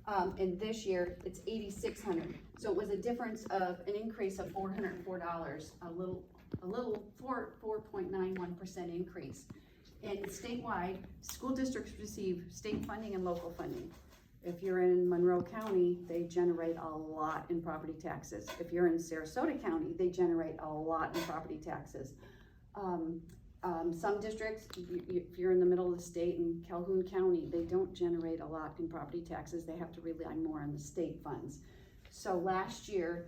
And this year, it's $8,600. So it was a difference of an increase of $404, a little 4.91% increase. And statewide, school districts receive state funding and local funding. If you're in Monroe County, they generate a lot in property taxes. If you're in Sarasota County, they generate a lot in property taxes. Some districts, if you're in the middle of the state in Calhoun County, they don't generate a lot in property taxes. They have to rely more on the state funds. So last year,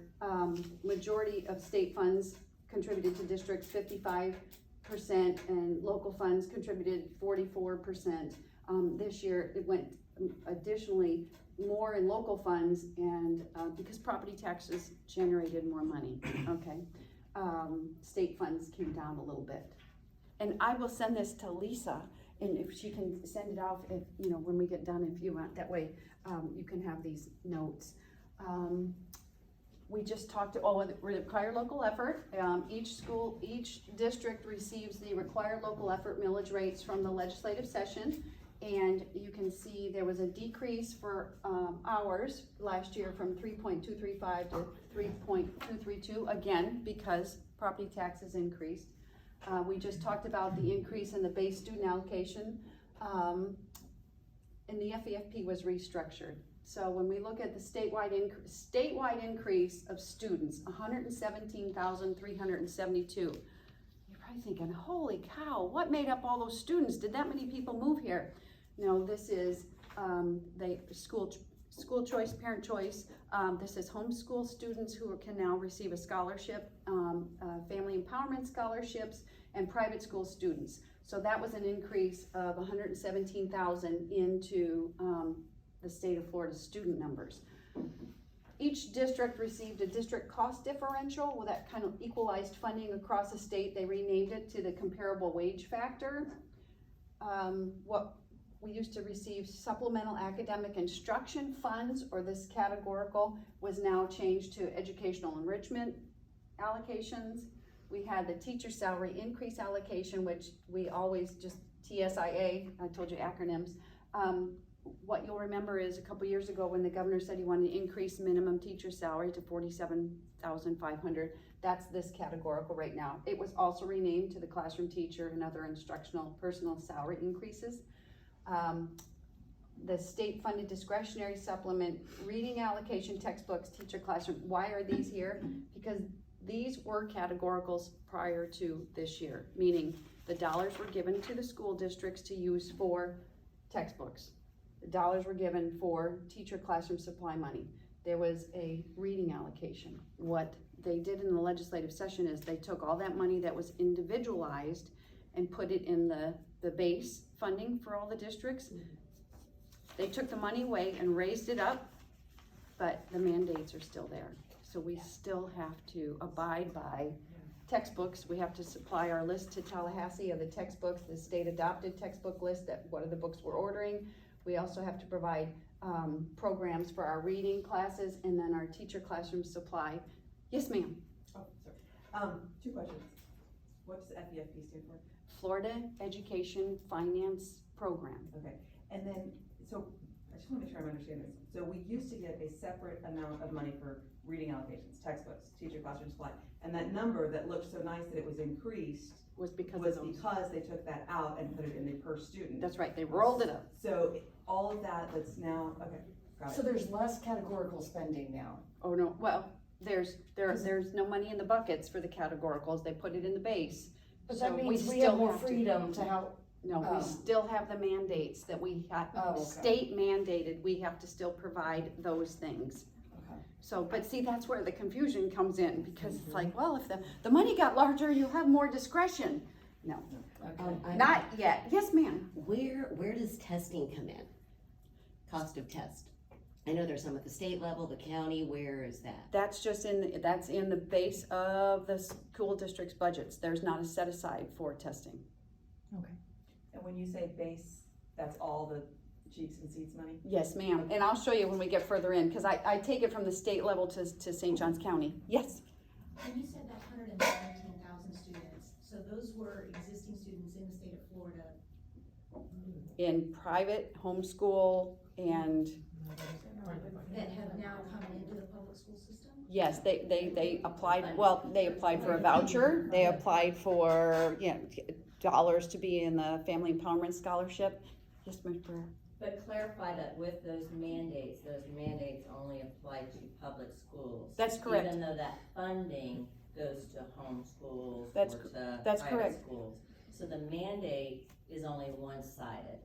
majority of state funds contributed to districts 55%, and local funds contributed 44%. This year, it went additionally more in local funds, and because property taxes generated more money, okay, state funds came down a little bit. And I will send this to Lisa, and if she can send it off, if when we get done, if you want, that way you can have these notes. We just talked to, the required local effort. Each district receives the required local effort millage rates from the legislative session. And you can see there was a decrease for hours last year from 3.235 to 3.232, again, because property taxes increased. We just talked about the increase in the base student allocation, and the FEFP was restructured. So when we look at the statewide increase of students, 117,372. You're probably thinking, holy cow, what made up all those students? Did that many people move here? No, this is school choice, parent choice. This is homeschool students who can now receive a scholarship, family empowerment scholarships, and private school students. So that was an increase of 117,000 into the state of Florida student numbers. Each district received a district cost differential. Well, that kind of equalized funding across the state. They renamed it to the comparable wage factor. What we used to receive supplemental academic instruction funds, or this categorical, was now changed to educational enrichment allocations. We had the teacher salary increase allocation, which we always just TSIA, I told you acronyms. What you'll remember is a couple years ago when the governor said he wanted to increase minimum teacher salary to $47,500. That's this categorical right now. It was also renamed to the classroom teacher and other instructional personal salary increases. The state funded discretionary supplement, reading allocation, textbooks, teacher classroom. Why are these here? Because these were categoricals prior to this year, meaning the dollars were given to the school districts to use for textbooks. The dollars were given for teacher classroom supply money. There was a reading allocation. What they did in the legislative session is they took all that money that was individualized and put it in the base funding for all the districts. They took the money away and raised it up, but the mandates are still there. So we still have to abide by textbooks. We have to supply our list to Tallahassee of the textbooks, the state adopted textbook list, that what are the books we're ordering. We also have to provide programs for our reading classes, and then our teacher classroom supply. Yes, ma'am. Oh, sorry. 2 questions. What does FEFP stand for? Florida Education Finance Program. Okay, and then, so I just want to make sure I'm understanding this. So we used to get a separate amount of money for reading allocations, textbooks, teacher classroom supply, and that number that looked so nice that it was increased Was because they took that out and put it in the per student. That's right, they rolled it up. So all of that's now, okay, got it. So there's less categorical spending now. Oh no, well, there's no money in the buckets for the categoricals. They put it in the base. But So that means we still have more freedom to how. No, we still have the mandates that we have, okay. state mandated, we have to still provide those things. Okay. So, but see, that's where the confusion comes in, because it's like, well, if the money got larger, you have more discretion. No, not yet. Yes, ma'am. Where does testing come in? Cost of test. I know there's some at the state level, the county. Where is that? That's just that's in the base of the school district's budgets. There's not a set aside for testing. Okay. And when you say base, that's all the cheeks and seats money? Yes, ma'am. And I'll show you when we get further in, because I take it from the state level to St. Johns County. Yes? And you said that 117,000 students, so those were existing students in the state of Florida. In private, homeschool, and system? Yes, they applied, well, they applied for a voucher, they applied for, dollars to be in the Family Empowerment Scholarship. Yes, Ms. Brewer? But clarify that with those mandates only apply to public schools. That's correct. Even though that funding goes to home schools or That's to that's private correct. schools. So the mandate is only one-sided.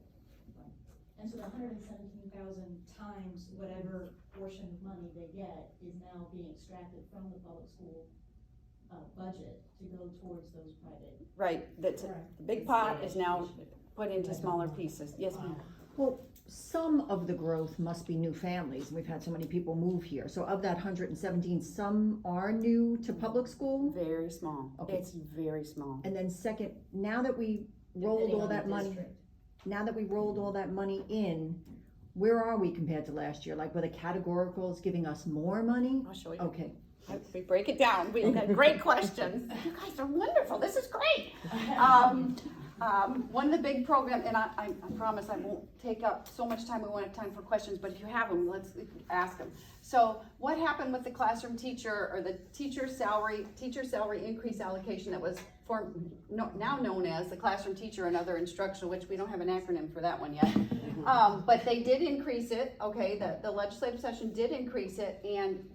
And so the 117,000 times whatever portion of money they get is now being extracted from the public school budget to go towards those private. Right, that's, the big pot is now put into smaller pieces. Yes, ma'am? Well, some of the growth must be new families. We've had so many people move here. So of that 117, some are new to public school. Very small. Okay. It's very small. And then second, now that we rolled Depending all on the that money, district. now that we rolled all that money in, where are we compared to last year? Like, were the categoricals giving us more money? I'll show you. Okay. We break it down. We got great questions. You guys are wonderful. This is great. One of the big programs, and I promise I won't take up so much time. We won't have time for questions, but if you have them, let's ask them. So what happened with the classroom teacher or the teacher salary increase allocation that was now known as the classroom teacher and other instructional, which we don't have an acronym for that one yet. But they did increase it, okay, the legislative session did increase it,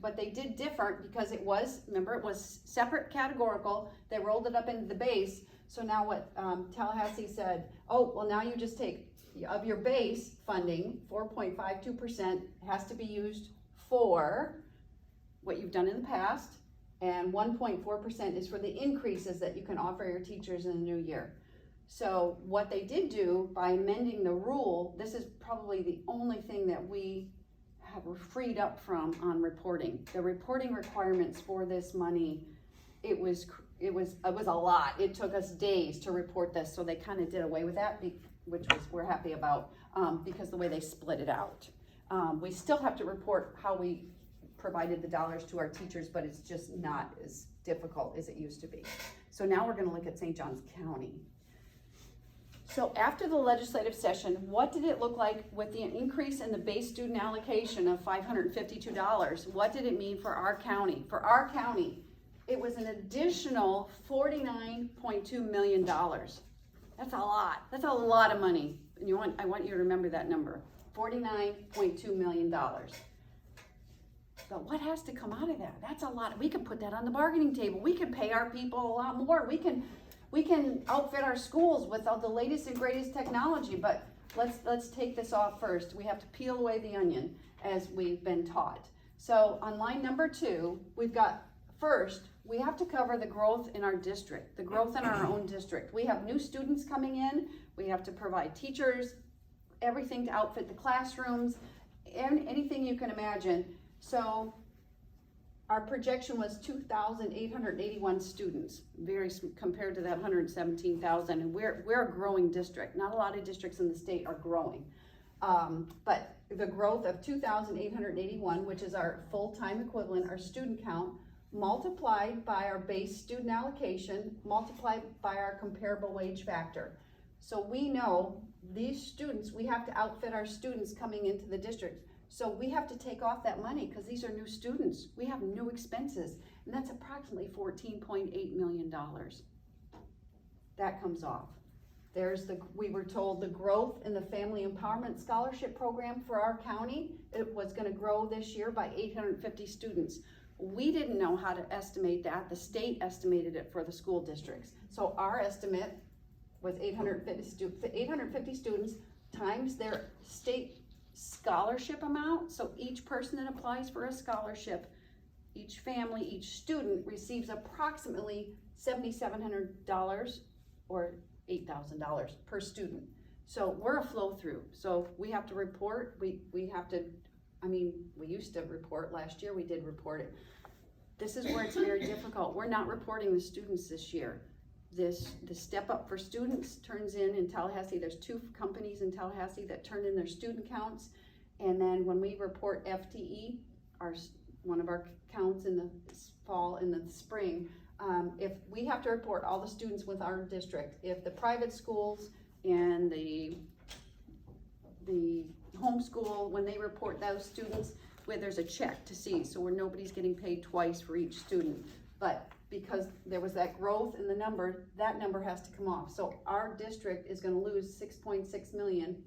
but they did different because it was separate categorical. They rolled it up into the base. So now what Tallahassee said, oh, well, now you just take, of your base funding, 4.52% has to be used for what you've done in the past, and 1.4% is for the increases that you can offer your teachers in the new year. So what they did do by amending the rule, this is probably the only thing that we have freed up from on reporting. The reporting requirements for this money, it was a lot. It took us days to report this, so they kind of did away with that, which we're happy about, because the way they split it out. We still have to report how we provided the dollars to our teachers, but it's just not as difficult as it used to be. So now we're gonna look at St. Johns County. So after the legislative session, what did it look like with the increase in the base student allocation of $552? What did it mean for our county? For our county, it was an additional $49.2 million. That's a lot. That's a lot of money. And I want you to remember that number, $49.2 million. But what has to come out of that? That's a lot. We could put that on the bargaining table. We could pay our people a lot more. We can outfit our schools with all the latest and greatest technology, but let's take this off first. We have to peel away the onion as we've been taught. So on line number 2, we've got, first, we have to cover the growth in our district, the growth in our own district. We have new students coming in. We have to provide teachers, everything to outfit the classrooms, and anything you can imagine. So our projection was 2,881 students, compared to that 117,000, and we're a growing district. Not a lot of districts in the state are growing. But the growth of 2,881, which is our full-time equivalent, our student count, multiplied by our base student allocation, multiplied by our comparable wage factor. So we know these students, we have to outfit our students coming into the district. So we have to take off that money because these are new students. We have new expenses, and that's approximately $14.8 million. That comes off. We were told the growth in the Family Empowerment Scholarship Program for our county, it was gonna grow this year by 850 students. We didn't know how to estimate that. The state estimated it for the school districts. So our estimate was 850 students times their state scholarship amount. So each person that applies for a scholarship, each family, each student receives approximately $7,700 or $8,000 per student. So we're a flow through. So we have to report, we have to, we used to report last year, we did report it. This is where it's very difficult. We're not reporting the students this year. The step up for students turns in Tallahassee. There's 2 companies in Tallahassee that turn in their student counts. And then when we report FTE, one of our counts in the fall, in the spring, if we have to report all the students with our district, if the private schools and the homeschool, when they report those students, where there's a check to see, so where nobody's getting paid twice for each student. But because there was that growth in the number, that number has to come off. So our district is gonna lose 6.6 million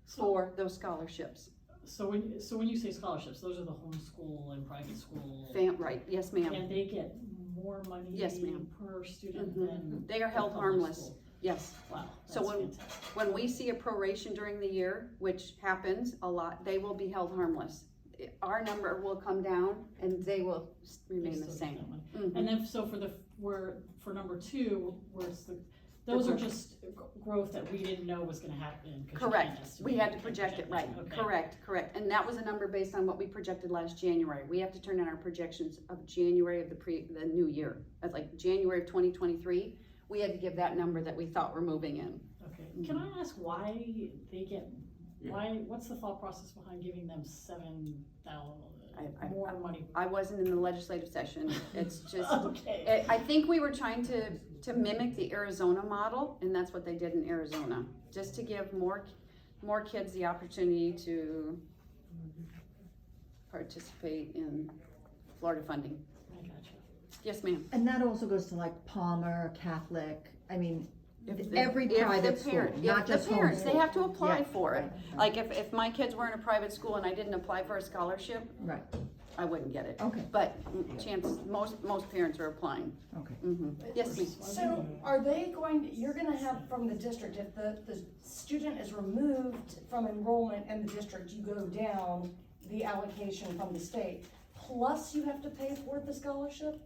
for those scholarships. So when you say scholarships, those are the homeschool and private school, Right, yes ma'am, and they get more money Yes, ma'am. per student Mhm. than They are the held public harmless. school. Yes. Wow, So that's when- fantastic. When we see a proration during the year, which happens a lot, they will be held harmless. Our number will come down and they will remain the They still get same. that money. Mhm. And then, so for number two, where it's those are just growth that we didn't know was gonna happen. 'Cause you can't Correct, estimate, we had you to can't project it, right, okay. correct, and that was a number based on what we projected last January. We have to turn in our projections of January of the new year, that's like January of 2023. We had to give that number that we thought we're moving in. Okay, can I ask why they get, what's the thought process behind giving them I- more money? I wasn't in the legislative session, it's just, Okay, I think we were trying to mimic the Arizona model, and that's what they did in Arizona, just to give more kids the opportunity to participate in Florida funding. I gotcha. Yes, ma'am. And that also goes to like Palmer, Catholic, I mean, If every the private school, parent- not if just the parents, they homeschool. have to apply Yeah, for it. right, Like if my kids were in a private school and I didn't apply for a scholarship, Right, I wouldn't get it. okay, But chances, most parents are applying. okay. Yes, ma'am. So are they you're gonna have from the district, if the student is removed from enrollment in the district, you go down the allocation from the state, plus you have to pay for the scholarship?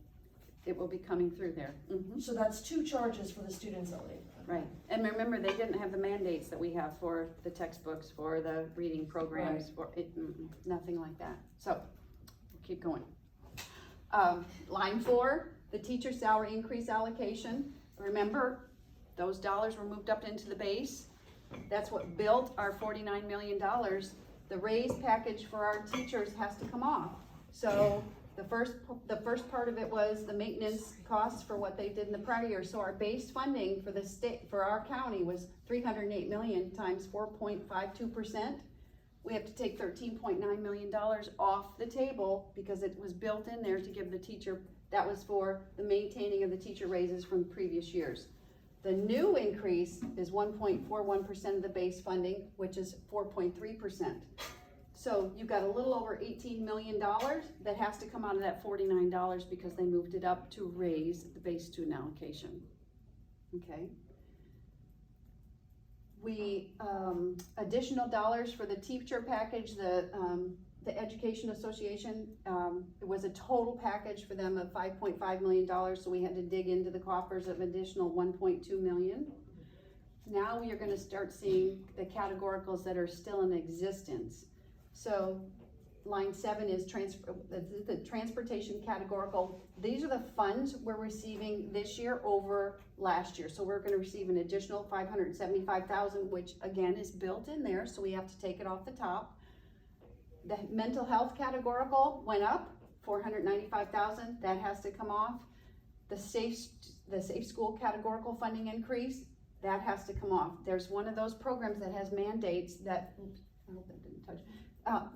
It will be coming through there. Mhm. So that's two charges for the students that leave. Right, and remember, they didn't have the mandates that we have for the textbooks, for the reading programs, for it, nothing like that. So, we'll keep going. Line 4, the teacher salary increase allocation. Remember, those dollars were moved up into the base. That's what built our $49 million. The raise package for our teachers has to come off. So, the first part of it was the maintenance costs for what they did in the prior year. So our base funding for the state, for our county was 308 million times 4.52%. We have to take $13.9 million off the table because it was built in there to give the teacher, that was for the maintaining of the teacher raises from previous years. The new increase is 1.41% of the base funding, which is 4.3%. So you've got a little over $18 million that has to come out of that $49 because they moved it up to raise the base student allocation. Okay. We, additional dollars for the teacher package, the Education Association, it was a total package for them of $5.5 million, so we had to dig into the coffers of additional 1.2 million. Now we are gonna start seeing the categoricals that are still in existence. So line 7 is the transportation categorical. These are the funds we're receiving this year over last year. So we're gonna receive an additional $575,000, which again is built in there, so we have to take it off the top. The mental health categorical went up, $495,000, that has to come off. The safe school categorical funding increase, that has to come off. There's one of those programs that has mandates that, I hope that didn't touch.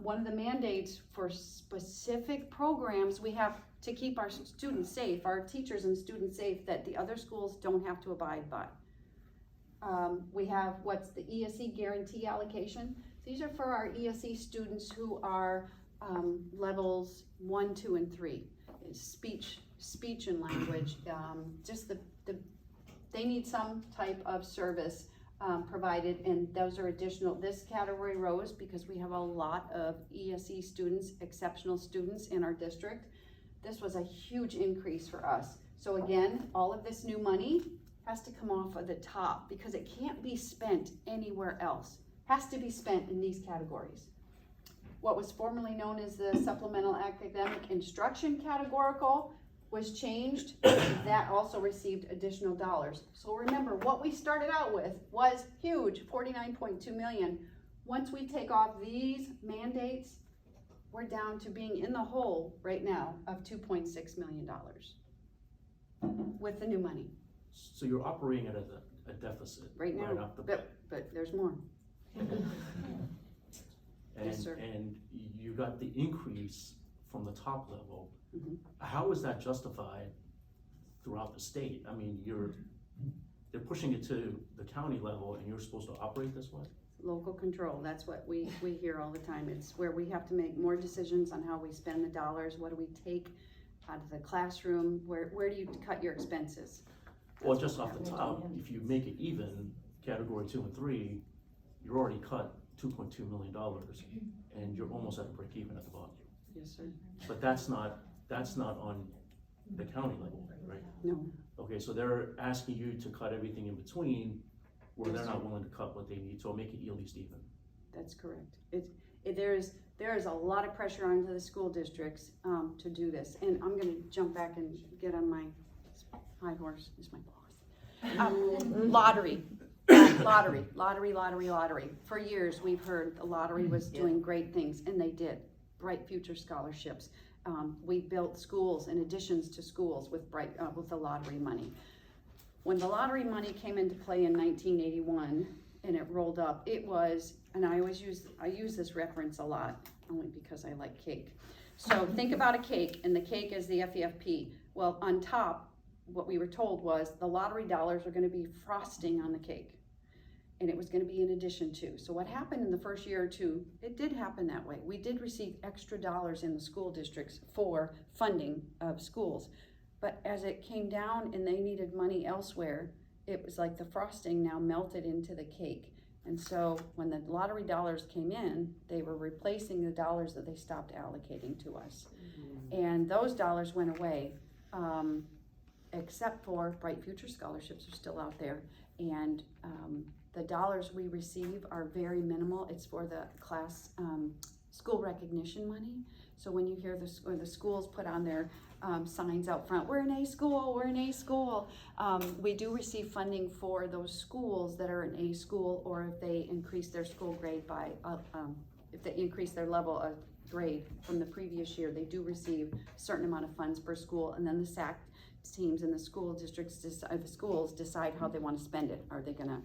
One of the mandates for specific programs, we have to keep our students safe, our teachers and students safe, that the other schools don't have to abide by. We have what's the ESE guarantee allocation. These are for our ESE students who are levels 1, 2, and 3. Speech and language, just they need some type of service provided, and those are additional. This category rose because we have a lot of ESE students, exceptional students in our district. This was a huge increase for us. So again, all of this new money has to come off of the top because it can't be spent anywhere else. Has to be spent in these categories. What was formerly known as the supplemental academic instruction categorical was changed. That also received additional dollars. So remember, what we started out with was huge, 49.2 million. Once we take off these mandates, we're down to being in the hole right now of $2.6 million with the new money So you're operating at a deficit right now, off the bat. but there's more. And, Yes, sir. and you got the increase from the top level. Mhm. How is that justified throughout the state? I mean, they're pushing it to the county level and you're supposed to operate this way? Local control, that's what we hear all the time. It's where we have to make more decisions on how we spend the dollars. What do we take out of the classroom? Where do you cut your expenses? Well, just off the top, if you make it even, category 2 and 3, you're already cut $2.2 million and you're almost at a break even at the bottom. Yes, sir. But that's not on the county level, right? No, Okay, so they're asking you to cut everything in between where they're not willing to cut what they need, so make it at least even. that's correct. There is a lot of pressure onto the school districts to do this. And I'm gonna jump back and get on my high horse, is my boss. Lottery. Lottery. For years, we've heard the lottery was doing great things, and they did. Bright Future scholarships. We built schools and additions to schools with the lottery money. When the lottery money came into play in 1981 and it rolled up, it was, and I use this reference a lot, only because I like cake. So think about a cake, and the cake is the FEFP. Well, on top, what we were told was the lottery dollars are gonna be frosting on the cake. And it was gonna be in addition to. So what happened in the first year or two, it did happen that way. We did receive extra dollars in the school districts for funding of schools. But as it came down and they needed money elsewhere, it was like the frosting now melted into the cake. And so when the lottery dollars came in, they were replacing the dollars that they stopped allocating to us. And those dollars went away, except for Bright Future scholarships are still out there. And the dollars we receive are very minimal. It's for the class school recognition money. So when you hear the schools put on their signs out front, we're an A school, we're an A school. We do receive funding for those schools that are an A school, or if they increase their school grade by, if they increase their level of grade from the previous year, they do receive a certain amount of funds per school, and then the SAC teams and the school districts, the schools decide how they want to spend it. Are they gonna,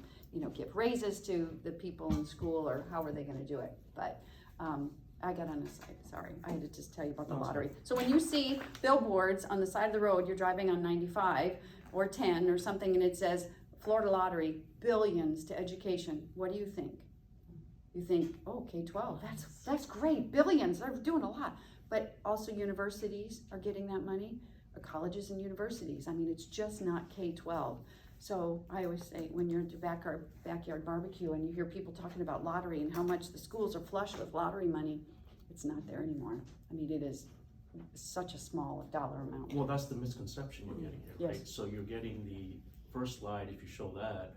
give raises to the people in school, or how are they gonna do it? But I got on the side, sorry, I had to just tell you about the lottery. So when you see billboards on the side of the road, you're driving on 95 or 10 or something, and it says Florida Lottery, billions to education, what do you think? You think, oh, K-12, that's great, billions, they're doing a lot. But also universities are getting that money, or colleges and universities. I mean, it's just not K-12. So I always say, when you're at the backyard barbecue and you hear people talking about lottery and how much the schools are flush with lottery money, it's not there anymore. I mean, it is such a small dollar amount. Well, that's the misconception you're getting here, right? Yes. So you're getting the first slide, if you show that,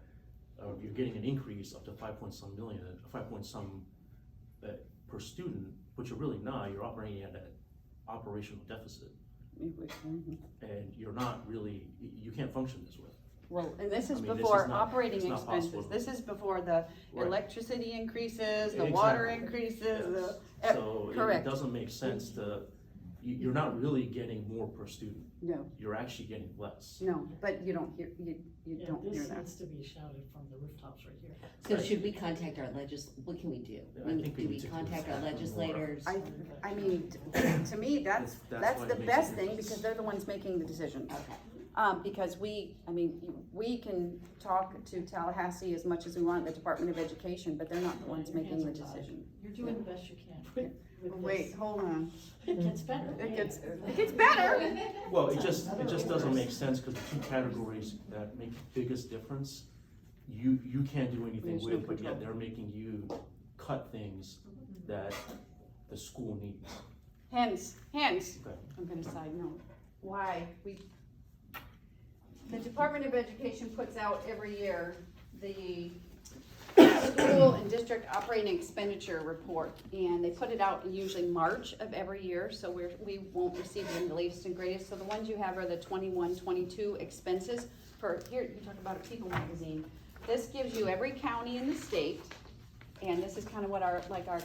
you're getting an increase up to 5 point some million, 5 point some per student, but you're really not. You're operating at an operational deficit, and you're not really. You can't function this way. Well, and this is I mean, before this is not- operating it's not expenses. possible. This is before the Right. electricity increases, the Exactly. water increases, Yes. So it correct. doesn't make sense to. You're not really getting more per student. No, You're actually getting less. no, but you don't hear, you Yeah, don't hear this that. needs to be shouted from the rooftops right here. So should we contact our what can we do? I think we Do we need to contact our do that more. legislators? I mean, to me, that's That's why the it makes best a thing, difference. because they're the ones making the decisions. Okay. Because we can talk to Tallahassee as much as we want, the Department of Education, but they're not the ones Your making the hands are tied. decision. You're doing the best you can with Wait, this. hold on. It gets better. It gets better. Well, it just doesn't make sense, because the two categories that make the biggest difference, you can't do anything There's no with, but control. yet they're making you cut things that the school needs. Hence, Okay. I'm gonna side note, why the Department of Education puts out every year the school and district operating expenditure report, and they put it out in usually March of every year, so we won't receive it in the latest and greatest. So the ones you have are the 21-22 expenses for, here, you talk about a People magazine. This gives you every county in the state, and this is kind of what our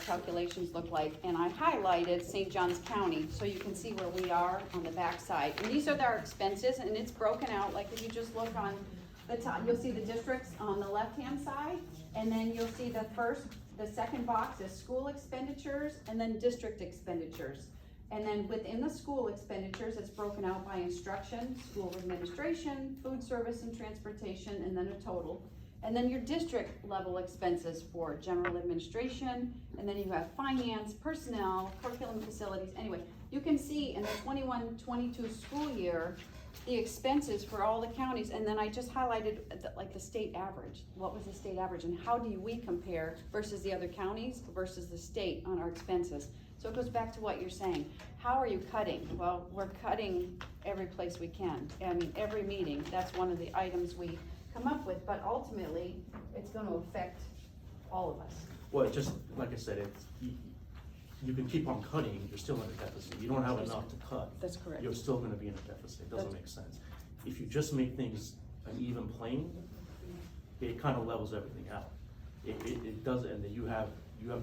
calculations look like. And I highlighted St. Johns County, so you can see where we are on the back side. And these are our expenses, and it's broken out, like if you just look on the top, you'll see the districts on the left-hand side, And then you'll see the second box is school expenditures and then district expenditures. And then within the school expenditures, it's broken out by instruction, school administration, food service and transportation, and then a total. And then your district level expenses for general administration, and then you have finance, personnel, curriculum facilities. Anyway, you can see in the 21-22 school year, the expenses for all the counties, and then I just highlighted like the state average. What was the state average, and how do we compare versus the other counties versus the state on our expenses? So it goes back to what you're saying. How are you cutting? Well, we're cutting every place we can. I mean, every meeting, that's one of the items we come up with, but ultimately, it's gonna affect all of us. Well, just, like I said, you can keep on cutting, you're still in a deficit. You don't have enough to cut. That's correct. You're still gonna be in a deficit. It doesn't make sense. If you just make things an even plane, it kind of levels everything out. It does, and then you have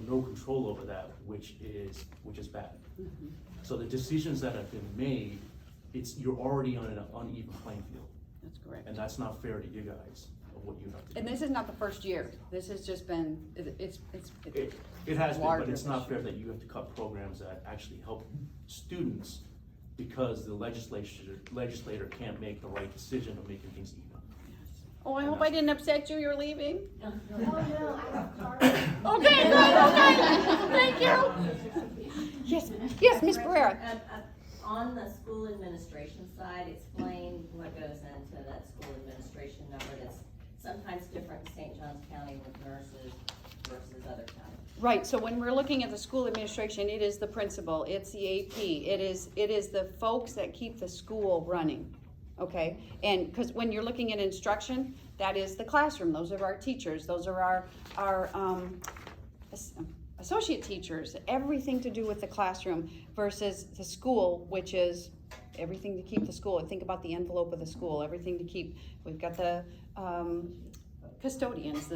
no control over that, which is bad. Mm-hmm. So the decisions that have been made, you're already on an uneven playing field. That's correct. And that's not fair to you guys of what you have to do. And this is not the first year. This has just been, It has been, but larger it's not this fair year. that you have to cut programs that actually help students because the legislator can't make the right decision of making things even. Oh, I hope I didn't upset you, you're leaving. Oh, no, I have cars. Okay, good, okay, thank you. Yes, Ms. Barrera. On the school administration side, explain what goes into that school administration number that's sometimes different in St. Johns County with nurses versus other counties. Right, so when we're looking at the school administration, it is the principal, it's the AP, it is the folks that keep the school running, okay? And, because when you're looking at instruction, that is the classroom, those are our teachers, those are our associate teachers, everything to do with the classroom versus the school, which is everything to keep the school. And think about the envelope of the school, everything to keep, we've got the custodians,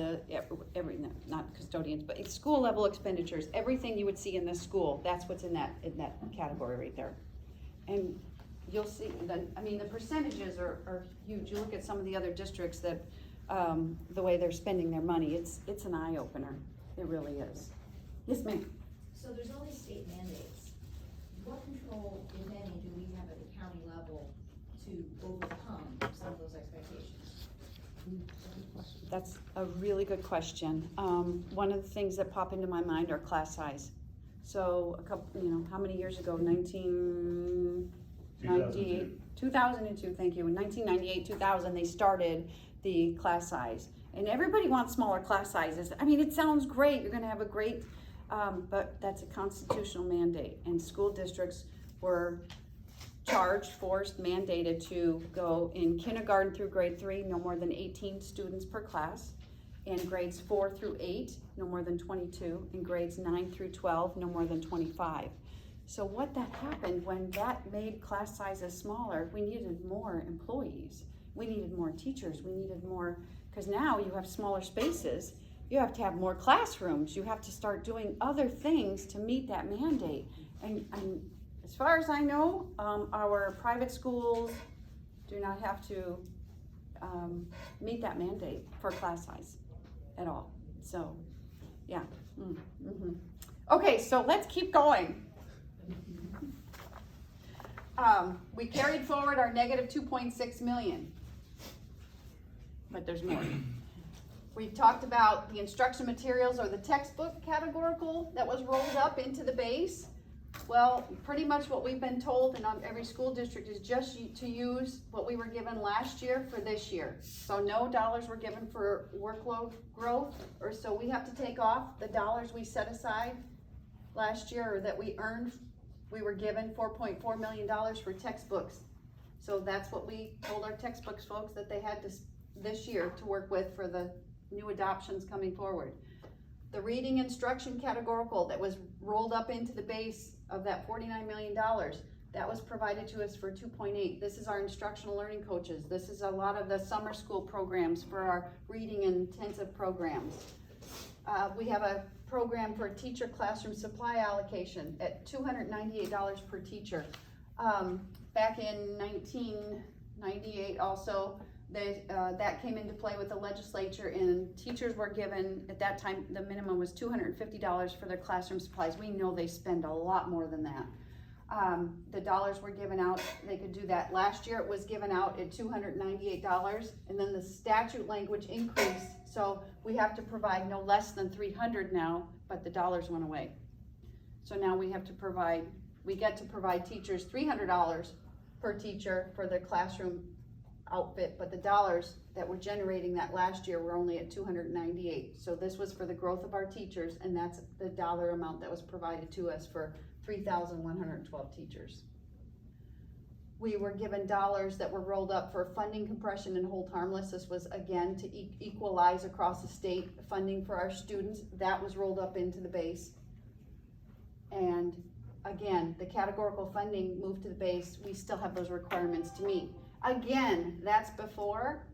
not custodians, but it's school level expenditures, everything you would see in this school, that's what's in that category right there. And you'll see, the percentages are huge. You look at some of the other districts that, the way they're spending their money, it's an eye opener, it really is. Yes, ma'am. So there's all these state mandates. What control, if any, do we have at the county level to overcome some of those expectations? That's a really good question. One of the things that pop into my mind are class size. So how many years ago, 2002, thank you. In 1998, 2000, they started the class size. And everybody wants smaller class sizes. I mean, it sounds great. You're gonna have a great, but that's a constitutional mandate. And school districts were charged, forced, mandated to go in kindergarten through grade 3, no more than 18 students per class. In grades 4 through 8, no more than 22. In grades 9 through 12, no more than 25. So what that happened when that made class sizes smaller, we needed more employees. We needed more teachers. We needed more, because now you have smaller spaces. You have to have more classrooms. You have to start doing other things to meet that mandate. And as far as I know, our private schools do not have to meet that mandate for class size at all. So, yeah. Okay, so let's keep going. We carried forward our negative 2.6 million, but there's more. We've talked about the instruction materials or the textbook categorical that was rolled up into the base. Well, pretty much what we've been told in every school district is just to use what we were given last year for this year. So no dollars were given for workload growth, or so we have to take off the dollars we set aside last year or that we earned. We were given $4.4 million for textbooks. So that's what we told our textbooks folks that they had to this year to work with for the new adoptions coming forward. The reading instruction categorical that was rolled up into the base of that $49 million, that was provided to us for 2.8. This is our instructional learning coaches. This is a lot of the summer school programs for our reading intensive programs. We have a program for teacher classroom supply allocation at $298 per teacher. Back in 1998 also, that came into play with the legislature, and teachers were given, at that time, the minimum was $250 for their classroom supplies. We know they spend a lot more than that. The dollars were given out, they could do that. Last year it was given out at $298, and then the statute language increased, so we have to provide no less than $300 now, but the dollars went away. So now we get to provide teachers $300 per teacher for their classroom outfit, but the dollars that were generating that last year were only at $298. So this was for the growth of our teachers, and that's the dollar amount that was provided to us for 3,112 teachers. We were given dollars that were rolled up for funding compression and hold harmless. This was again to equalize across the state funding for our students. That was rolled up into the base. And again, the categorical funding moved to the base. We still have those requirements to meet. Again, that's before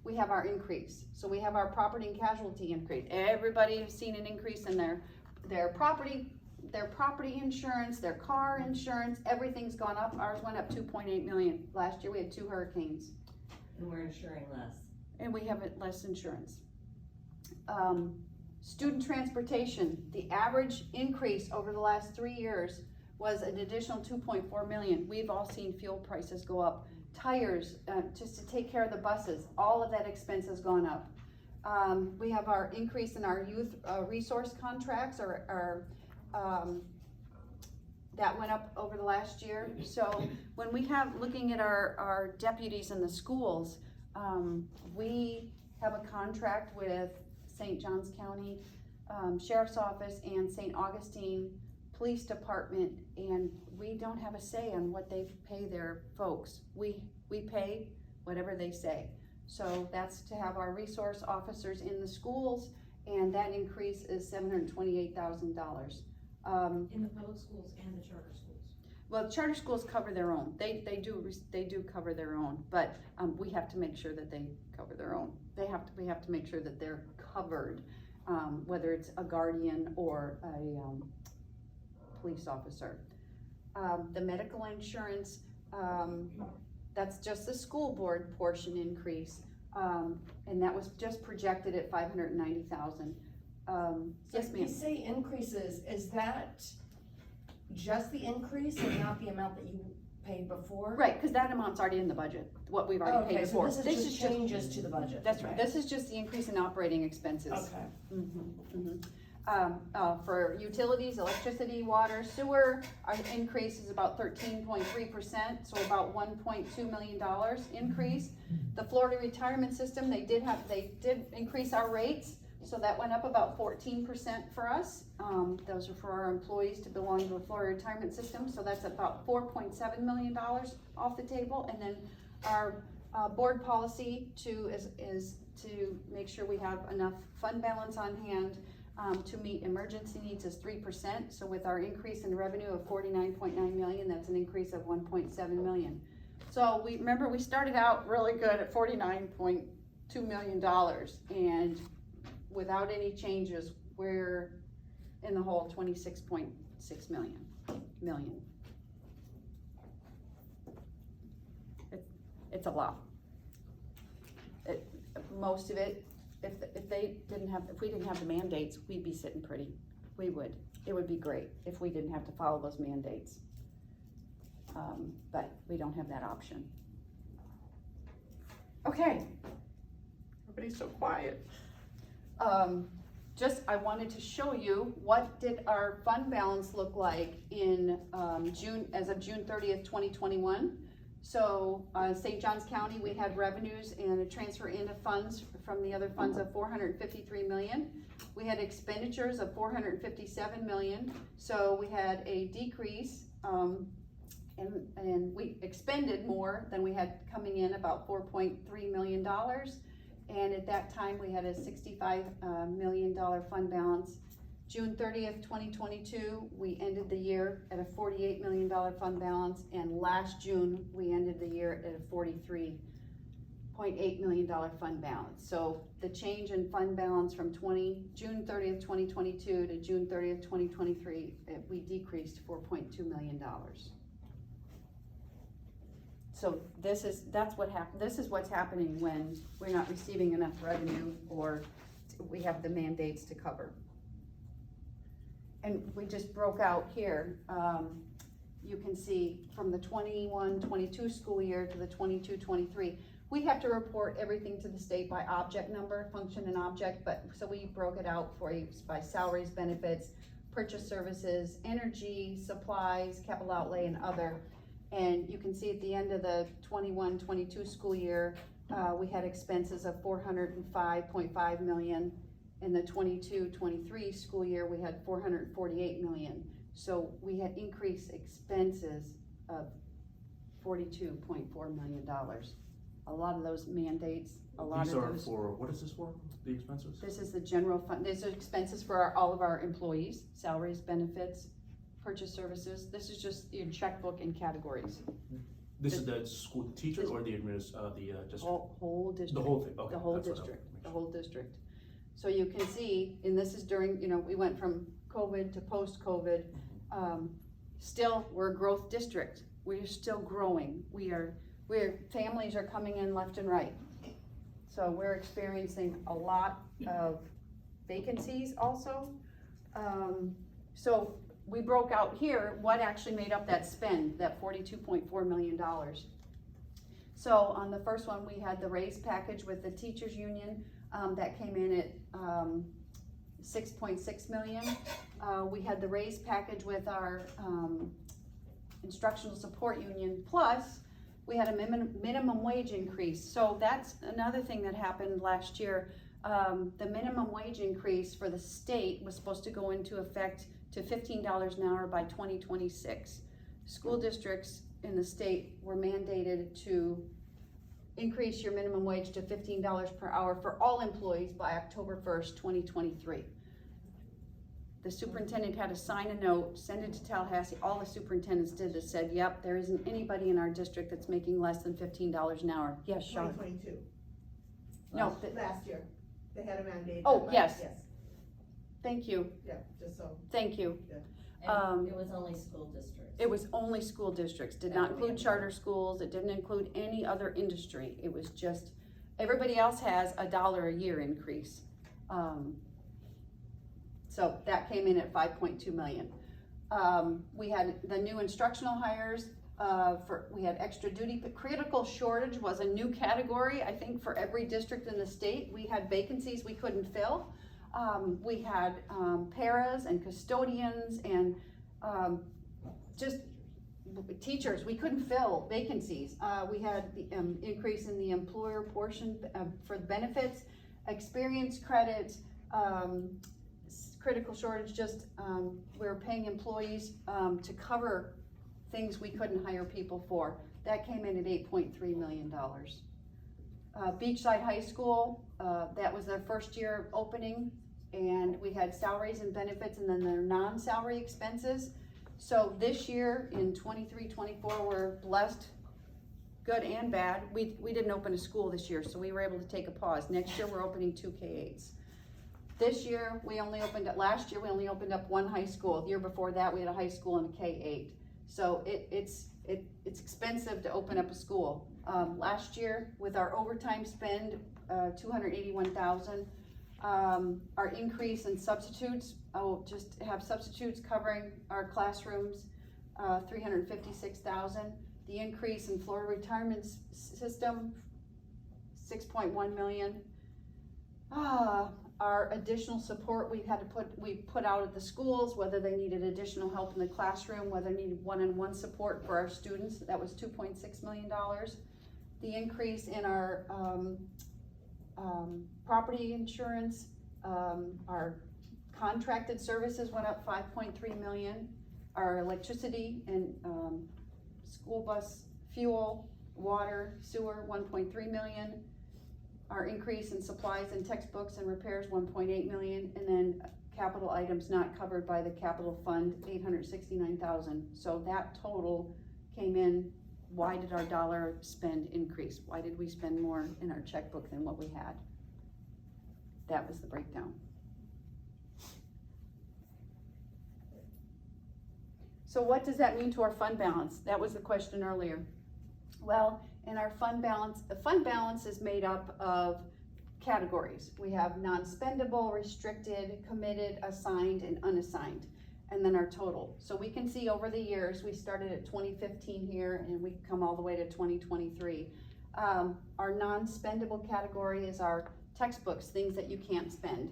we have our increase. So we have our property and casualty increase. Everybody has seen an increase in their property insurance, their car insurance, everything's gone up. Ours went up 2.8 million. Last year we had 2 hurricanes. And we're insuring less. And we have less insurance. Student transportation, the average increase over the last 3 years was an additional 2.4 million. We've all seen fuel prices go up. Tires, just to take care of the buses, all of that expense has gone up. We have our increase in our youth resource contracts, that went up over the last year. So when we have, looking at our deputies in the schools, we have a contract with St. Johns County Sheriff's Office and St. Augustine Police Department, and we don't have a say on what they pay their folks. We pay whatever they say. So that's to have our resource officers in the schools, and that increase is $728,000. In the public schools and the charter schools. Well, charter schools cover their own. They do cover their own, but we have to make sure that they cover their own. We have to make sure that they're covered, whether it's a guardian or a police officer. The medical insurance, that's just the school board portion increase, and that was just projected at $590,000. Yes, ma'am. You say increases, is that just the increase and not the amount that you paid before? Right, because that amount's already in the budget, what we've already paid Okay, so before. this is just changes to the budget. That's right, Okay. this is just the increase in operating expenses. Okay. For utilities, electricity, water, sewer, our increase is about 13.3%, so about $1.2 million increase. The Florida retirement system, they did increase our rates, so that went up about 14% for us. Those are for our employees to belong to the Florida retirement system, so that's about $4.7 million off the table. And then our board policy is to make sure we have enough fund balance on hand to meet emergency needs is 3%. So with our increase in revenue of 49.9 million, that's an increase of 1.7 million. So we started out really good at $49.2 million, and without any changes, we're in the hole 26.6 million. It's a lot. Most of it, if we didn't have the mandates, we'd be sitting pretty. We would. It would be great if we didn't have to follow those mandates. But we don't have that option. Okay. Everybody's so quiet. I wanted to show you what did our fund balance look like in as of June 30th, 2021. So St. Johns County, we had revenues and a transfer into funds from the other funds of 453 million. We had expenditures of 457 million. So we had a decrease, and we expended more than we had coming in, about $4.3 million. And at that time, we had a $65 million fund balance. June 30th, 2022, we ended the year at a $48 million fund balance, and last June, we ended the year at a $43.8 million fund balance. So the change in fund balance from June 30th, 2022 to June 30th, 2023, we decreased $4.2 million. So this is what's happening when we're not receiving enough revenue or we have the mandates to cover. And we just broke out here, you can see from the 21-22 school year to the 22-23, we have to report everything to the state by object number, function and object, but, so we broke it out for you by salaries, benefits, purchase services, energy, supplies, capital outlay, and other. And you can see at the end of the 21-22 school year, we had expenses of $405.5 million. In the 22-23 school year, we had $448 million. So we had increased expenses of $42.4 million. A lot of those mandates, These are for, what is this for, the expenses? This is the general fund, these are expenses for all of our employees, salaries, benefits, purchase services. This is just your checkbook and categories. This is the school teachers or the district? Whole district. The whole thing, okay. The whole that's what I district, wanted to the make whole district. So you can see, and this is during, we went from COVID to post-COVID. Still, we're a growth district. We're still growing. Families are coming in left and right. So we're experiencing a lot of vacancies also. So we broke out here what actually made up that spend, that $42.4 million. So on the first one, we had the raise package with the teachers union, that came in at $6.6 million. We had the raise package with our instructional support union, plus we had a minimum wage increase. So that's another thing that happened last year. The minimum wage increase for the state was supposed to go into effect to $15 an hour by 2026. School districts in the state were mandated to increase your minimum wage to $15 per hour for all employees by October 1st, 2023. The superintendent had to sign a note, send it to Tallahassee. All the superintendents did that said, yep, there isn't anybody in our district that's making less than $15 an hour. Yes, Sean? 2022. No. Last year, they had a mandate. Oh, that- yes. Yes, Thank you, yeah, just so. thank you. And it was only school districts. It was only school districts, did not include charter schools, it didn't include any other industry. It was just, everybody else has $1 a year increase. So that came in at 5.2 million. We had the new instructional hires, we had extra duty, but critical shortage was a new category, I think, for every district in the state. We had vacancies we couldn't fill. We had paras and custodians and just teachers, we couldn't fill vacancies. We had the increase in the employer portion for benefits, experience credits, critical shortage, just we were paying employees to cover things we couldn't hire people for. That came in at $8.3 million. Beachside High School, that was their first year opening, and we had salaries and benefits and then their non-salary expenses. So this year in 23-24, we're blessed, good and bad. We didn't open a school this year, so we were able to take a pause. Next year we're opening 2 K-8s. This year last year we only opened up 1 high school. The year before that we had a high school and a K-8. So it's expensive to open up a school. Last year with our overtime spend, $281,000. Our increase in substitutes, just have substitutes covering our classrooms, $356,000. The increase in Florida retirement system, $6.1 million. Our additional support we put out at the schools, whether they needed additional help in the classroom, whether they needed one-on-one support for our students, that was $2.6 million. The increase in our property insurance, our contracted services went up $5.3 million. Our electricity and school bus fuel, water, sewer, $1.3 million. Our increase in supplies and textbooks and repairs, $1.8 million, and then capital items not covered by the capital fund, $869,000. So that total came in. Why did our dollar spend increase? Why did we spend more in our checkbook than what we had? That was the breakdown. So what does that mean to our fund balance? That was the question earlier. Well, in our fund balance, the fund balance is made up of categories. We have non-spendable, restricted, committed, assigned, and unassigned, and then our total. So we can see over the years, we started at 2015 here, and we come all the way to 2023. Our non-spendable category is our textbooks, things that you can't spend.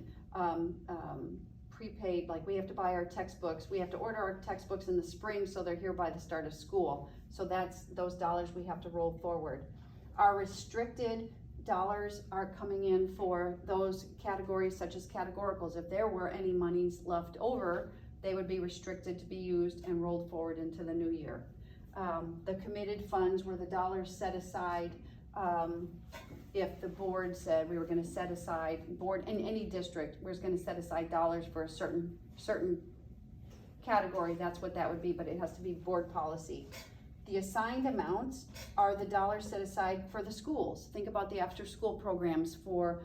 Prepaid, like we have to buy our textbooks, we have to order our textbooks in the spring so they're here by the start of school. So that's those dollars we have to roll forward. Our restricted dollars are coming in for those categories such as categoricals. If there were any monies left over, they would be restricted to be used and rolled forward into the new year. The committed funds were the dollars set aside if the board said we were gonna set aside, board in any district was gonna set aside dollars for a certain category, that's what that would be, but it has to be board policy. The assigned amounts are the dollars set aside for the schools. Think about the after-school programs for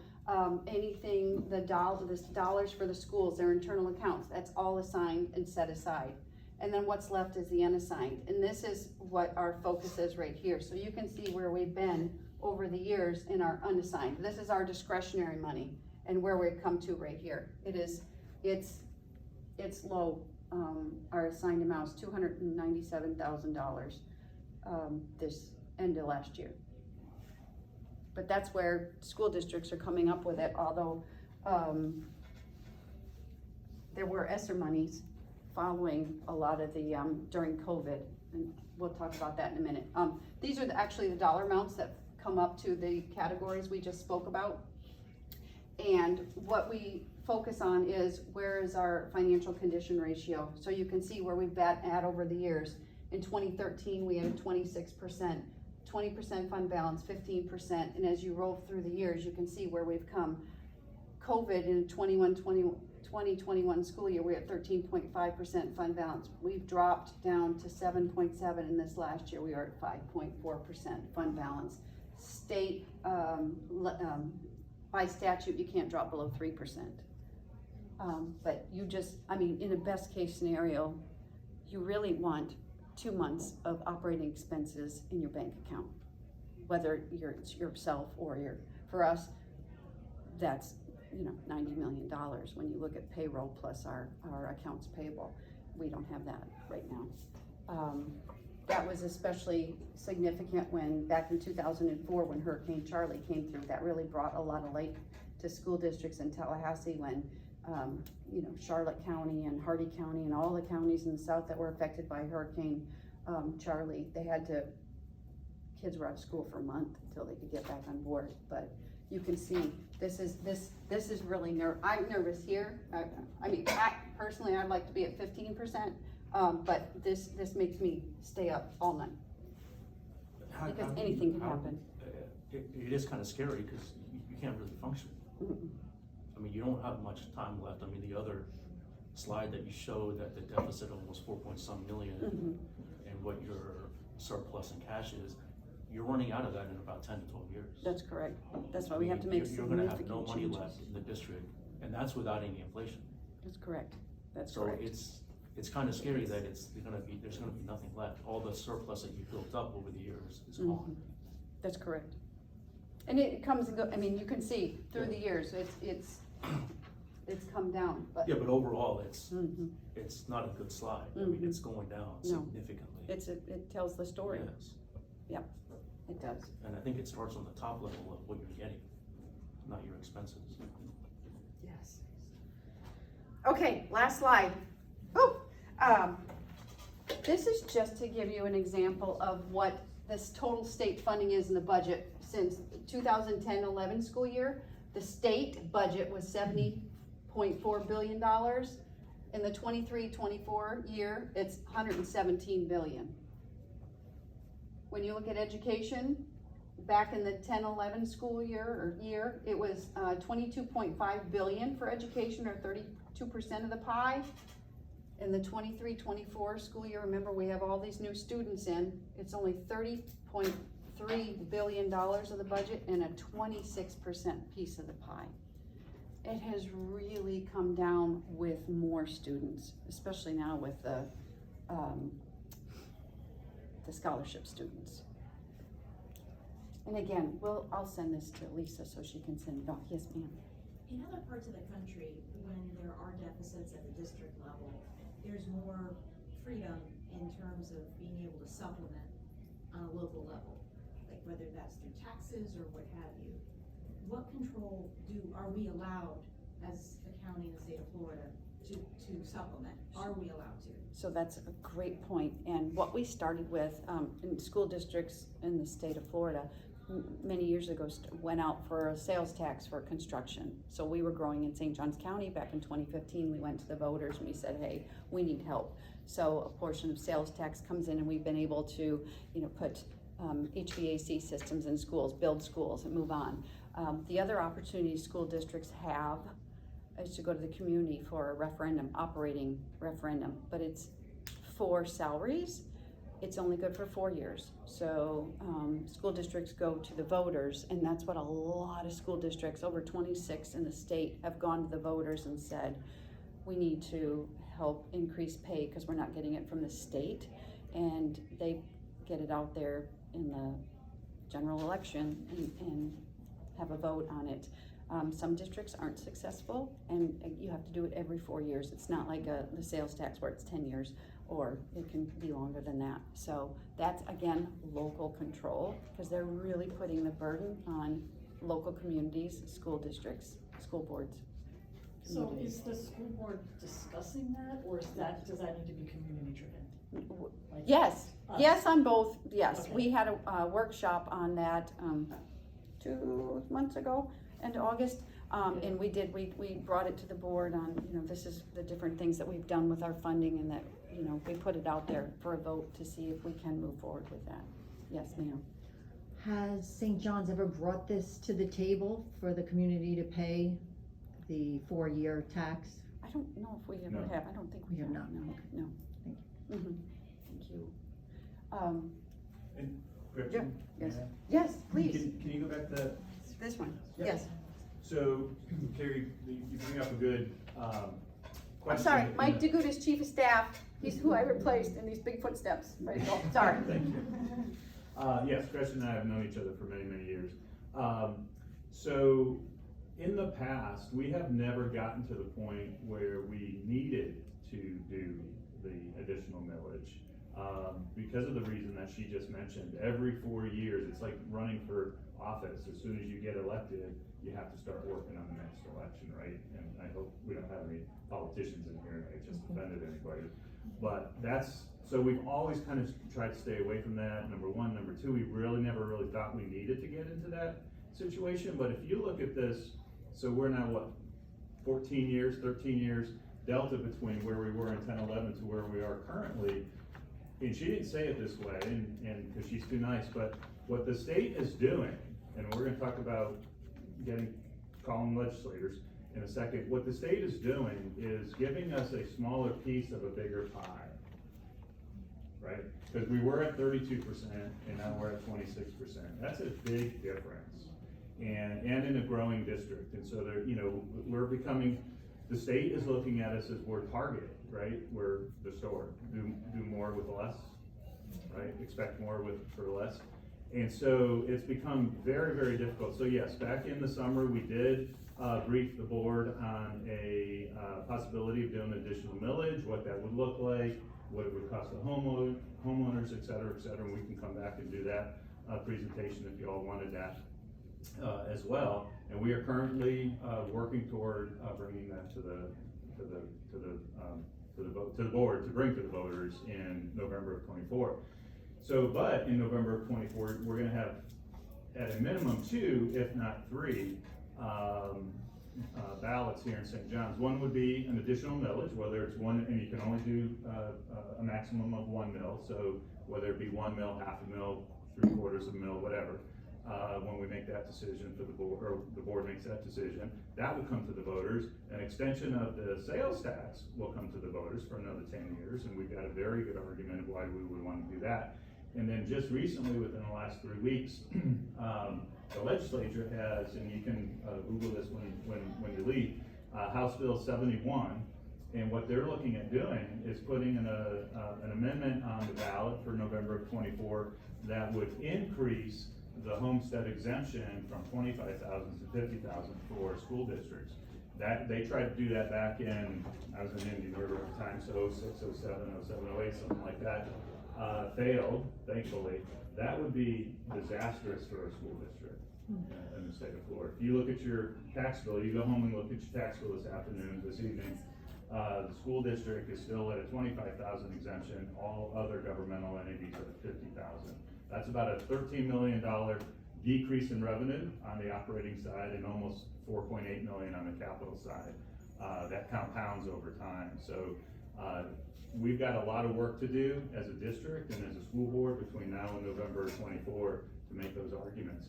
anything, the dollars for the schools, their internal accounts, that's all assigned and set aside. And then what's left is the unassigned. And this is what our focus is right here. So you can see where we've been over the years in our unassigned. This is our discretionary money and where we've come to right here. It's low. Our assigned amount is $297,000 this end of last year. But that's where school districts are coming up with it, although there were ESSER monies following a lot of the, during COVID, and we'll talk about that in a minute. These are actually the dollar amounts that come up to the categories we just spoke about. And what we focus on is where is our financial condition ratio. So you can see where we've been at over the years. In 2013, we had a 26%, 20% fund balance, 15%. And as you roll through the years, you can see where we've come. COVID in 2021 school year, we're at 13.5% fund balance. We've dropped down to 7.7 in this last year. We are at 5.4% fund balance. State, by statute, you can't drop below 3%. But you just, I mean, in a best case scenario, you really want 2 months of operating expenses in your bank account, whether it's yourself or for us, that's, $90 million when you look at payroll plus our accounts payable. We don't have that right now. That was especially significant when back in 2004 when Hurricane Charlie came through. That really brought a lot of light to school districts in Tallahassee when Charlotte County and Hardy County and all the counties in the south that were affected by Hurricane Charlie, kids were out of school for a month until they could get back on board. But you can see this is really I'm nervous here. Personally, I'd like to be at 15%, but this makes me stay up all night because anything can happen. It is kind of scary because you can't really function. Mm-mm. I mean, you don't have much time left. I mean, the other slide that you showed that the deficit almost 4.some million, Mm-hmm. and what your surplus in cash is, you're running out of that in about 10 to 12 years. That's correct. That's why we have to make You're gonna significant have no money changes. left in the district, and that's without any inflation. That's correct. That's So correct. it's kind of scary that there's gonna be nothing left. All the surplus that you built up over the years is gone. Mhm. That's correct. And it comes and goes. I mean, you can see through the years, it's come down, but. Yeah, but overall, Mhm. it's not a good slide. I mean, Mhm. it's going down No. significantly. It tells the story. Yes. Yep, it does. And I think it starts on the top level of what you're getting, not your expenses. Yes. Okay, last slide. Oh, this is just to give you an example of what this total state funding is in the budget since 2010-11 school year. The state budget was $70.4 billion. In the 23-24 year, it's $117 billion. When you look at education, back in the 10-11 school year, it was $22.5 billion for education, or 32% of the pie. In the 23-24 school year, remember we have all these new students in, it's only $30.3 billion of the budget and a 26% piece of the pie. It has really come down with more students, especially now with the scholarship students. And again, I'll send this to Lisa so she can send it off. Yes, ma'am. In other parts of the country, when there are deficits at the district level, there's more freedom in terms of being able to supplement on a local level, like whether that's through taxes or what have you. What control are we allowed as a county in the state of Florida to supplement? Are we allowed to? So that's a great point. And what we started with in school districts in the state of Florida many years ago went out for a sales tax for construction. So we were growing in St. Johns County back in 2015. We went to the voters and we said, hey, we need help. So a portion of sales tax comes in, and we've been able to, put HVAC systems in schools, build schools, and move on. The other opportunity school districts have is to go to the community for a referendum, operating referendum, but it's for salaries. It's only good for 4 years. So school districts go to the voters, and that's what a lot of school districts, over 26 in the state, have gone to the voters and said, we need to help increase pay because we're not getting it from the state. And they get it out there in the general election and have a vote on it. Some districts aren't successful, and you have to do it every 4 years. It's not like the sales tax where it's 10 years, or it can be longer than that. So that's, again, local control, because they're really putting the burden on local communities, school districts, school boards. So is the school board discussing that, or does that need to be community driven? Like Yes, us? yes on both, yes. Okay. We had a workshop on that 2 months ago, end of August. And we brought it to the board on, this is the different things that we've done with our funding, and that, we put it out there for a vote to see if we can move forward with that. Yes, ma'am. Has St. John's ever brought this to the table for the community to pay the 4-year tax? I don't know if we ever No. have. I don't think we We have not. No. Thank you. Thank you. And Gretchen? Yes. may I? Yes, please. Can you go back to, This one. Yep. Yes. so Carrie, you bring up a good, I'm question. sorry, Mike DeGood is chief of staff. He's who I replaced in these big footsteps. Right, oh, sorry. Thank you. Yes, Gretchen and I have known each other for many, many years. So in the past, we have never gotten to the point where we needed to do the additional millage. Because of the reason that she just mentioned, every 4 years, it's like running for office. As soon as you get elected, you have to start working on the next election, right? And I hope we don't have any politicians in here, and I just offended anybody. But so we've always kind of tried to stay away from that, number one. Number two, we never really thought we needed to get into that situation. But if you look at this, so we're now what, 14 years, 13 years delta between where we were in 10, 11 to where we are currently. And she didn't say it this way, and because she's too nice, but what the state is doing, and we're gonna talk about calling legislators in a second, what the state is doing is giving us a smaller piece of a bigger pie, right? Because we were at 32% and now we're at 26%. That's a big difference, and in a growing district. And so we're becoming, the state is looking at us as we're target, right? We're the store, do more with less, right? Expect more for less. And so it's become very, very difficult. So yes, back in the summer, we did brief the board on a possibility of doing additional millage, what that would look like, what it would cost the homeowners, et cetera, and we can come back and do that presentation if you all wanted that as well. And we are currently working toward bringing that to the board to bring to the voters in November of 24. So, but in November of 24, we're going to have at a minimum 2, if not 3, ballots here in St. John's. One would be an additional millage, whether it's one, and you can only do a maximum of 1 mill. So whether it be 1 mill, half a mill, 3/4 of a mill, whatever. When we make that decision for the board, or the board makes that decision, that will come to the voters. An extension of the sales tax will come to the voters for another 10 years, and we've got a very good argument of why we would want to do that. And then just recently, within the last 3 weeks, the legislature has, and you can Google this when you leave, House Bill 71, and what they're looking at doing is putting an amendment on the ballot for November of 24 that would increase the homestead exemption from 25,000 to 50,000 for school districts. That, they tried to do that back in, I was in Indian River at the time, so 06, 07, 07, 08, something like that. Failed, thankfully. That would be disastrous for a school district in the state of Florida. If you look at your tax bill, you go home and look at your tax bill this afternoon, this evening, the school district is still at a 25,000 exemption, all other governmental entities are at 50,000. That's about a $13 million decrease in revenue on the operating side and almost 4.8 million on the capital side. That compounds over time. So we've got a lot of work to do as a district and as a school board between now and November 24 to make those arguments.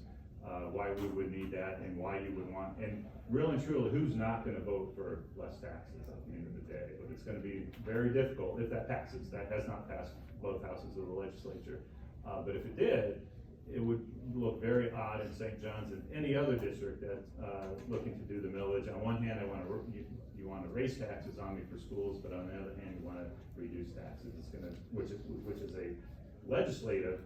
Why we would need that and why you would want, and really and truly, who's not gonna vote for less taxes at the end of the day? But it's gonna be very difficult if that passes. That has not passed both houses of the legislature. But if it did, it would look very odd in St. John's and any other district that's looking to do the millage. On one hand, you want to raise taxes on me for schools, but on the other hand, you want to reduce taxes. It's gonna, which is a legislative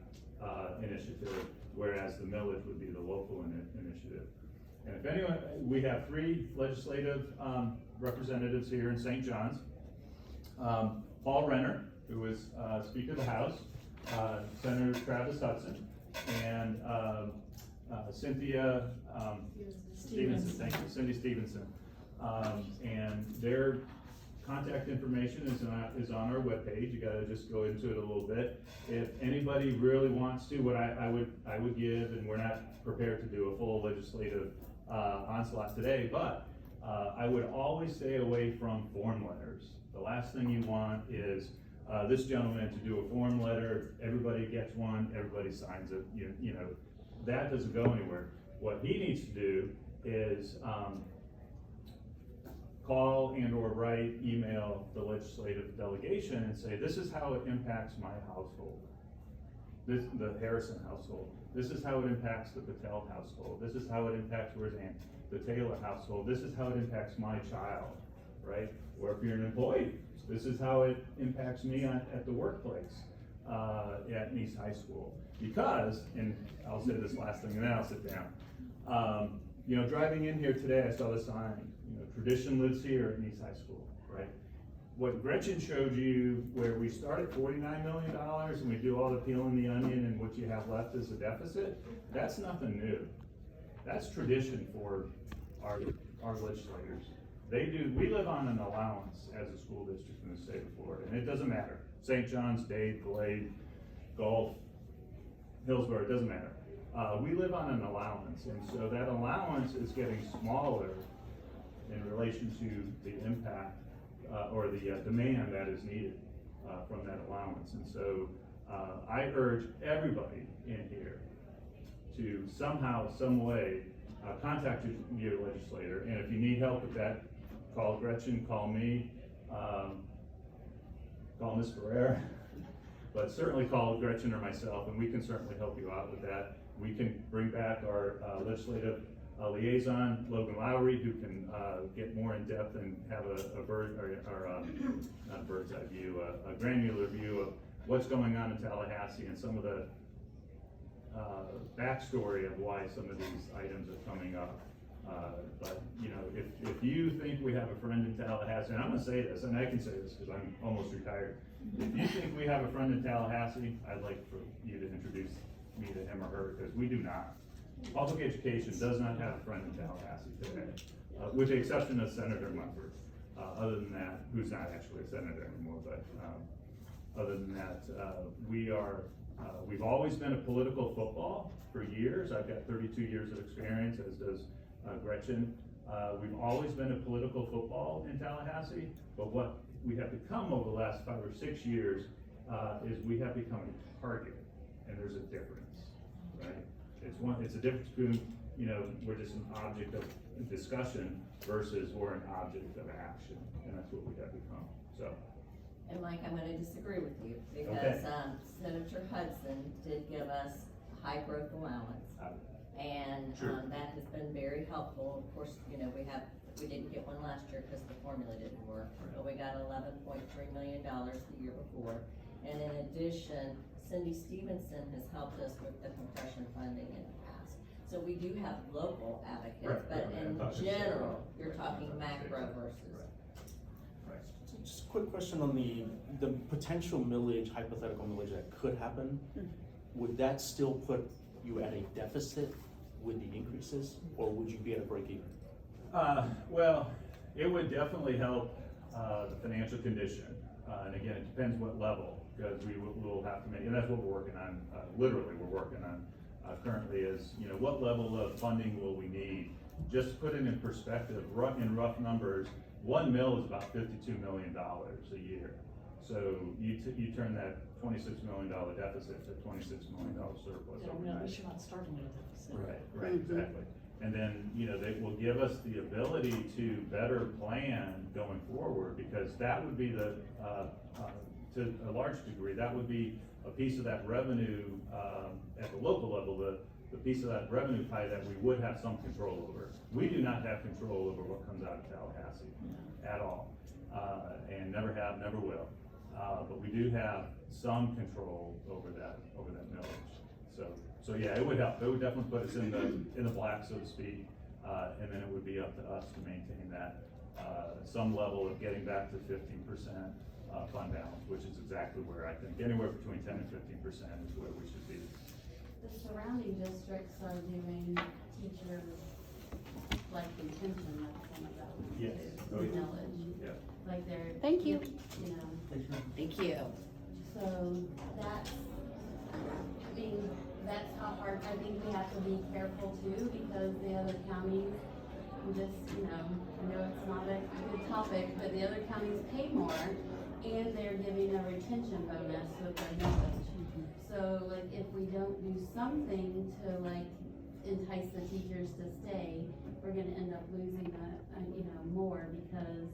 initiative, whereas the millage would be the local initiative. And if anyone, we have 3 legislative representatives here in St. John's. Paul Renner, who is Speaker of the House, Senator Travis Hudson, and Cynthia Stevenson, thank you, Cindy Stevenson. And their contact information is on our webpage. You gotta just go into it a little bit. If anybody really wants to, what I would give, and we're not prepared to do a full legislative onslaught today, but I would always stay away from form letters. The last thing you want is this gentleman to do a form letter, everybody gets one, everybody signs it, you know, that doesn't go anywhere. What he needs to do is call and or write, email the legislative delegation and say, this is how it impacts my household. The Harrison household. This is how it impacts the Patel household. This is how it impacts, the Taylor household. This is how it impacts my child, right? Or if you're an employee, this is how it impacts me at the workplace at Nease High School. Because, and I'll say this last thing and then I'll sit down. You know, driving in here today, I saw the sign, you know, tradition lives here at Nease High School, right? What Gretchen showed you, where we start at $49 million and we do all the peeling the onion and what you have left is a deficit, that's nothing new. That's tradition for our legislators. We live on an allowance as a school district in the state of Florida, and it doesn't matter. St. John's, Dade, Glade, Gulf, Hillsborough, it doesn't matter. We live on an allowance, and so that allowance is getting smaller in relation to the impact or the demand that is needed from that allowance. And so I urge everybody in here to somehow, some way, contact your legislator, and if you need help with that, call Gretchen, call me, call Ms. Ferrer, but certainly call Gretchen or myself, and we can certainly help you out with that. We can bring back our legislative liaison, Logan Lowry, who can get more in depth and have not a bird's eye view, a granular view of what's going on in Tallahassee and some of the backstory of why some of these items are coming up. But you know, if you think we have a friend in Tallahassee, and I'm gonna say this, and I can say this because I'm almost retired. If you think we have a friend in Tallahassee, I'd like for you to introduce me to him or her, because we do not. Public education does not have a friend in Tallahassee today, with the exception of Senator Munford. Other than that, who's not actually a senator anymore, but other than that, we've always been a political football for years. I've got 32 years of experience, as does Gretchen. We've always been a political football in Tallahassee, but what we have become over the last 5 or 6 years is we have become a target, and there's a difference, right? It's a difference between, you know, we're just an object of discussion versus we're an object of action, and that's what we have become, so. And Mike, I'm gonna disagree with you, because Okay. Senator Hudson did give us a high growth allowance. And Sure. that has been very helpful. Of course, you know, we didn't get one last year because the formula didn't work, but we got $11.3 million the year before. And in addition, Cindy Stevenson has helped us with the compression funding in the past. So we do have local advocates, Right, but right, I'm in talking general, state. you're talking macro versus. So just a quick question on the potential millage, hypothetical millage that could happen. Would that still put you at a deficit with the increases, or would you be at a break even? Well, it would definitely help, the financial condition. And again, it depends what level, because we'll have to make, and that's what we're working on, literally, we're working on, currently is, you know, what level of funding will we need? Just to put it in perspective, in rough numbers, 1 mill is about $52 million a year. So you turn that $26 million deficit to $26 million surplus Yeah, overnight. at least you're not starting at a deficit. Right, exactly. And then, you know, they will give us the ability to better plan going forward, because that would be the, to a large degree, that would be a piece of that revenue, at the local level, the piece of that revenue pie that we would have some control over. We do not have control over what comes out of Tallahassee at all, and never have, never will. But we do have some control over that millage. So yeah, it would help. It would definitely put us in the black, so to speak. And then it would be up to us to maintain that, some level of getting back to 15% fund balance, which is exactly where I think anywhere between 10 and 15% is where we should be. The surrounding districts are doing teacher, like, retention of some of that. Yes. too, Oh, yeah. Knowledge, Yeah. like they're. Thank you. You know, Thank you. so that's, that's a hard, I think we have to be careful too, because the other counties, just, you know, I know it's not a good topic, but the other counties pay more, and they're giving a retention bonus with their millage. So, like, if we don't do something to, like, entice the teachers to stay, we're gonna end up losing more, because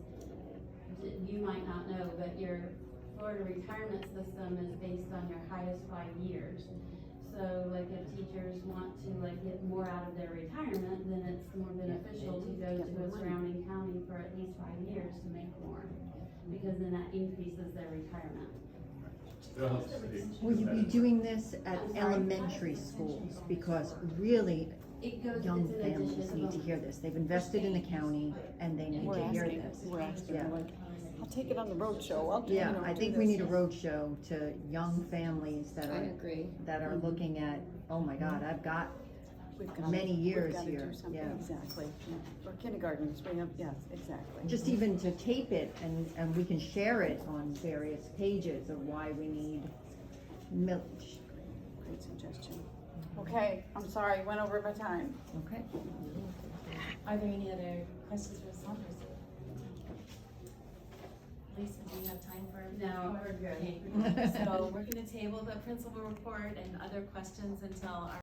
you might not know, but your Florida retirement system is based on your highest 5 years. So, like, if teachers want to, like, get more out of their retirement, then it's more beneficial to go to a surrounding county for at least 5 years to make more, because then that increases their retirement. Will you be doing this at elementary schools? Because really, It goes, young it's an families addition need to hear this. They've invested in the county and they need to hear this. We're asking, Yeah. like, I'll take it on the road show, I'll do, Yeah, do I think we this. need a roadshow to young families that I are, agree. that are looking at, oh my God, I've got We've got- many years we've gotta here, do something. yeah. Exactly, yeah. Or kindergartens, we have, yes, exactly. just even to tape it and we can share it on various pages of why we need millage. Great suggestion. Okay, I'm sorry, went over my time. Okay. Are there any other questions for Saunders? Lisa, do you have time for? No, we're good. So we're gonna table the principal report and other questions until our